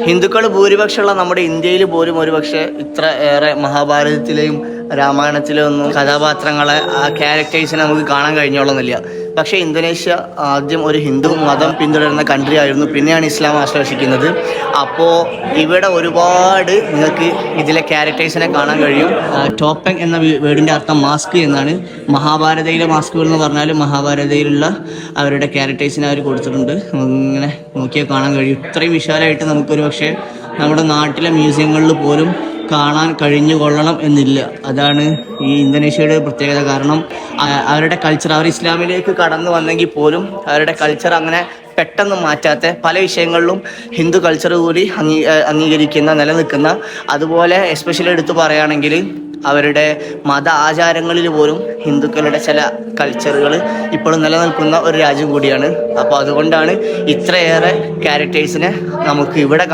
ഹിന്ദുക്കൾ ഭൂരിപക്ഷമുള്ള നമ്മുടെ ഇന്ത്യയിൽ പോലും ഒരുപക്ഷെ ഇത്ര ഏറെ മഹാഭാരതത്തിലെയും രാമായണത്തിലെ ഒന്നും കഥാപാത്രങ്ങളെ ആ ക്യാരക്ടേഴ്സിനെ നമുക്ക് കാണാൻ കഴിഞ്ഞോളന്നില്ല. പക്ഷേ ഇന്തോനേഷ്യ ആദ്യം ഒരു ഹിന്ദു മതം പിന്തുടരുന്ന കൺട്രി ആയിരുന്നു, പിന്നെയാണ് ഇസ്ലാം ആശ്ലേഷിക്കുന്നത്. അപ്പോൾ ഇവിടെ ഒരുപാട് നിങ്ങൾക്ക് ഇതിലെ ക്യാരക്ടേഴ്സിനെ കാണാൻ കഴിയും. ടോപ്പെങ് എന്ന വേർഡിൻ്റെ അർത്ഥം മാസ്ക് എന്നാണ്. മഹാഭാരതയിലെ മാസ്കുകൾ എന്ന് പറഞ്ഞാൽ മഹാഭാരതയിലുള്ള അവരുടെ ക്യാരക്ടേഴ്സിനെ അവർ കൊടുത്തിട്ടുണ്ട്. ഇങ്ങനെ നോക്കിയാൽ കാണാൻ കഴിയും. ഇത്രയും വിശാലമായിട്ട് നമുക്കൊരു പക്ഷേ നമ്മുടെ നാട്ടിലെ മ്യൂസിയങ്ങളിൽ പോലും കാണാൻ കഴിഞ്ഞു കൊള്ളണം എന്നില്ല. അതാണ് ഈ ഇന്തോനേഷ്യയുടെ പ്രത്യേകത. കാരണം അവരുടെ കൾച്ചർ, അവർ ഇസ്ലാമിലേക്ക് കടന്നു വന്നെങ്കിൽ പോലും അവരുടെ കൾച്ചർ അങ്ങനെ പെട്ടെന്ന് മാറ്റാത്ത, പല വിഷയങ്ങളിലും ഹിന്ദു കൾച്ചർ കൂടി അംഗീകരിക്കുന്ന, നിലനിൽക്കുന്ന, അതുപോലെ എസ്പെഷ്യലി എടുത്തു പറയുകയാണെങ്കിൽ അവരുടെ മത ആചാരങ്ങളിൽ പോലും ഹിന്ദുക്കളുടെ ചില കൾച്ചറുകൾ ഇപ്പോഴും നിലനിൽക്കുന്ന ഒരു രാജ്യം കൂടിയാണ്. അപ്പോൾ അതുകൊണ്ടാണ് ഇത്രയേറെ ക്യാരക്ടേഴ്സിനെ നമുക്ക് ഇവിടെ